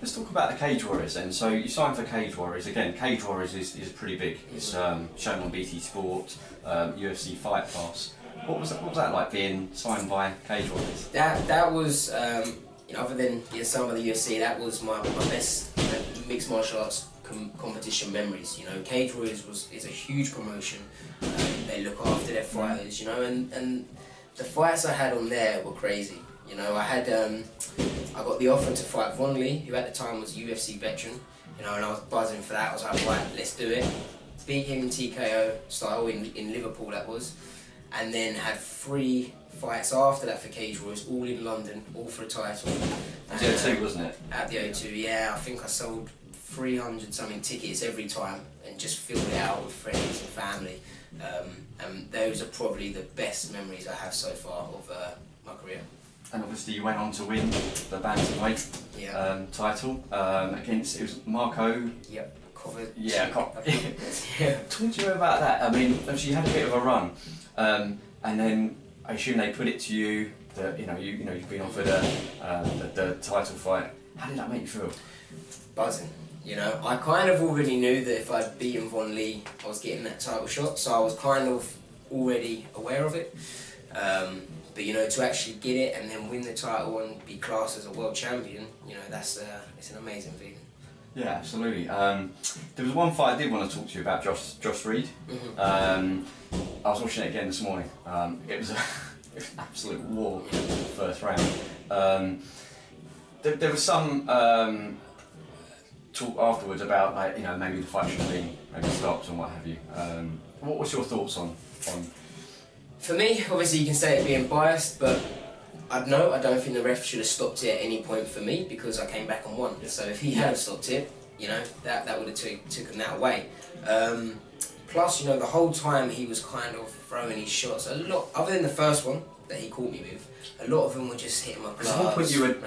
Let's talk about the Cage Warriors then. So you signed for Cage Warriors. Again, Cage Warriors is pretty big. It's shown on BT Sport, UFC Fight Pass. What was that like being signed by Cage Warriors? That was, other than some of the UFC, that was my best mixed martial arts competition memories. Cage Warriors is a huge promotion. They look after their fighters, and the fights I had on there were crazy. I got the offer to fight Von Lee, who at the time was a UFC veteran, and I was buzzing for that. I was like, right, let's do it. Beat him in TKO style in Liverpool, that was, and then had 3 fights after that for Cage Warriors, all in London, all for a title. At the O2, wasn't it? At the O2, yeah. I think I sold 300 something tickets every time and just filled it out with friends and family. And those are probably the best memories I have so far of my career. And obviously you went on to win the Bantamweight title against, it was Marco. Yep. Covered. Yeah. Talk to me about that. I mean, obviously you had a bit of a run, and then I assume they put it to you that you've been offered the title fight. How did that make you feel? Buzzing. I kind of already knew that if I'd beaten Von Lee, I was getting that title shot, so I was kind of already aware of it. But to actually get it and then win the title and be classed as a world champion, it's an amazing feeling. Yeah, absolutely. There was one fight I did want to talk to you about, Josh Reed. I was watching it again this morning. It was an absolute war in the first round. There was some talk afterwards about maybe the fight should have been maybe stopped and what have you. What was your thoughts on? For me, obviously you can say it being biased, but I don't think the ref should have stopped it at any point for me because I came back and won. Yeah. So if he had stopped it, that would have taken that away. Plus, the whole time he was kind of throwing his shots. A lot, other than the first one that he caught me with, a lot of them were just hitting my gloves. At one point you looked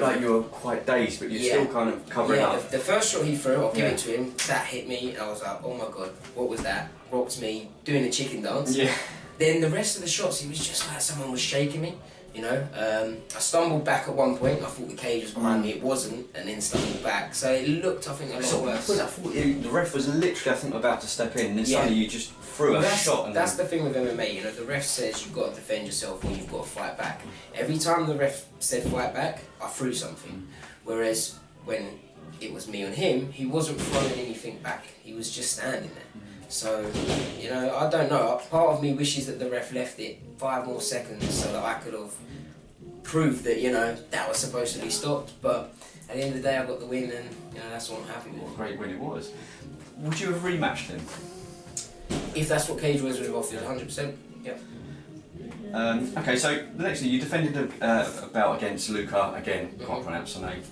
like you were quite dazed, but you're still kind of covering up. The first shot he threw, I'll give it to him, that hit me, and I was like, oh my god, what was that? Rocked me, doing the chicken dance. Yeah. Then the rest of the shots, it was just like someone was shaking me. I stumbled back at one point. I thought the cage was behind me. It wasn't, and then stumbled back. So it looked, I think, a lot worse. I thought the ref was literally, I think, about to step in, and then suddenly you just threw a shot. And that's the thing with MMA. The ref says you've got to defend yourself or you've got to fight back. Every time the ref said fight back, I threw something. Whereas when it was me and him, he wasn't throwing anything back. He was just standing there. So, I don't know. Part of me wishes that the ref left it 5 more seconds so that I could have proved that, that was supposed to be stopped. But at the end of the day, I got the win, and that's what I'm happy with. What a great win it was. Would you have rematched him? If that's what Cage Warriors would have offered, 100%. Yep. Okay, so the next thing, you defended a belt against Luca, again, can't pronounce the name.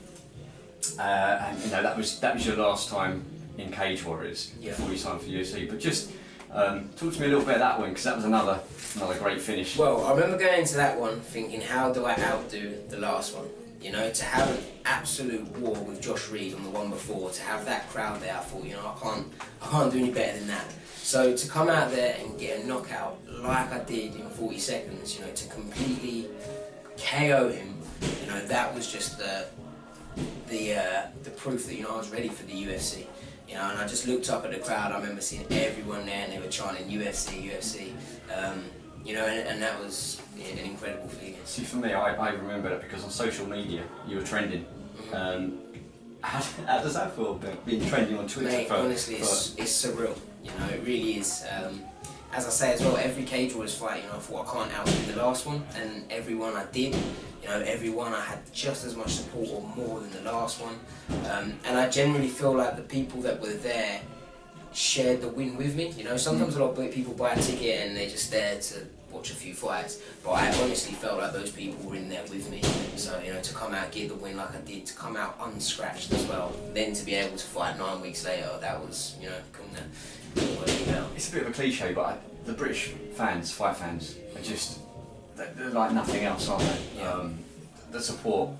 And that was your last time in Cage Warriors before you signed for UFC. But just talk to me a little bit about that one, because that was another great finish. Well, I remember going into that one thinking, how do I outdo the last one? To have an absolute war with Josh Reed on the one before, to have that crowd there, I thought, I can't do any better than that. So to come out there and get a knockout like I did in 40 seconds, to completely KO him, that was just the proof that I was ready for the UFC. And I just looked up at the crowd. I remember seeing everyone there, and they were chanting UFC, UFC. And that was an incredible feeling. See, for me, I remember that because on social media you were trending. How does that feel, being trending on Twitter? Mate, honestly, it's surreal. It really is. As I say as well, every Cage Warriors fight, I thought I can't outdo the last one, and every one I did. Every one I had just as much support or more than the last one. And I generally feel like the people that were there shared the win with me. Sometimes a lot of people buy a ticket and they're just there to watch a few fights, but I honestly felt like those people were in there with me. So, to come out, get the win like I did, to come out unscratched as well, then to be able to fight 9 weeks later, that was, It's a bit of a cliche, but the British fans, fight fans, are just, they're like nothing else, aren't they? Yeah. The support.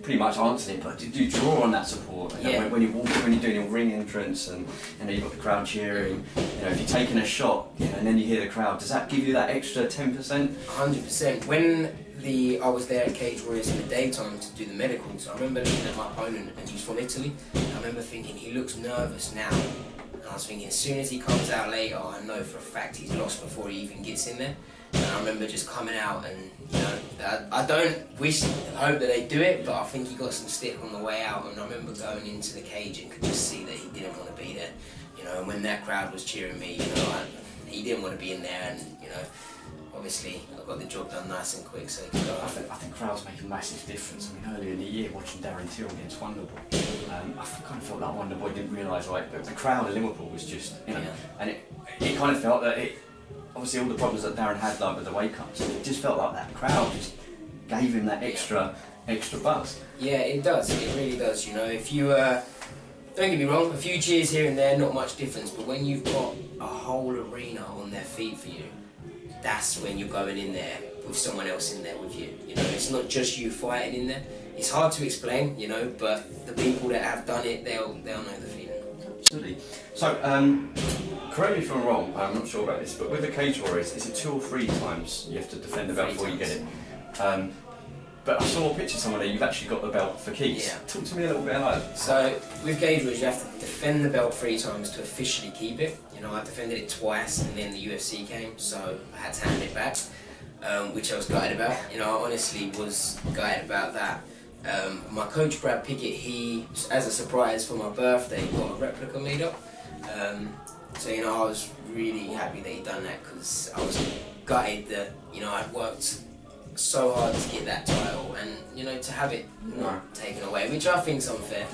pretty much answered it, but did you draw on that support? You know, when you're doing your ring entrance and you know you've got the crowd cheering, you know, if you're taking a shot, you know, and then you hear the crowd, does that give you that extra 10%? 100%. When I was there at Cage Warriors in the daytime to do the medicals, I remember looking at my opponent, and he was from Italy. I remember thinking, he looks nervous now. And I was thinking, as soon as he comes out later, I know for a fact he's lost before he even gets in there. And I remember just coming out and, you know, I don't hope that they do it, but I think he got some stick on the way out. And I remember going into the cage and could just see that he didn't want to be there. You know, and when that crowd was cheering me, you know, he didn't want to be in there, and, you know, obviously I got the job done nice and quick, so he could go. I think crowds make a massive difference. I mean, earlier in the year, watching Darren Till against Wonderboy, I kind of felt like Wonderboy didn't realise, like, the crowd in Liverpool was just, you know, and it kind of felt that obviously all the problems that Darren had, like with the weight cuts, it just felt like that crowd just gave him that extra buzz. Yeah, it does. It really does. You know, if you don't get me wrong, a few cheers here and there, not much difference. But when you've got a whole arena on their feet for you, that's when you're going in there with someone else in there with you. You know, it's not just you fighting in there. It's hard to explain, you know, but the people that have done it, they'll know the feeling. Absolutely. So, correct me if I'm wrong, I'm not sure about this, but with the Cage Warriors, is it 2 or 3 times you have to defend the belt before you get it? But I saw a picture somewhere you've actually got the belt for keys. Yeah. Talk to me a little bit about that. So, with Cage Warriors, you have to defend the belt 3 times to officially keep it. You know, I defended it twice, and then the UFC came, so I had to hand it back, which I was gutted about. You know, I honestly was gutted about that. My coach Brad Picket, he, as a surprise for my birthday, got a replica made up. So, you know, I was really happy that he'd done that, because I was gutted that, you know, I'd worked so hard to get that title, and, you know, to have it not taken away, which I think is unfair.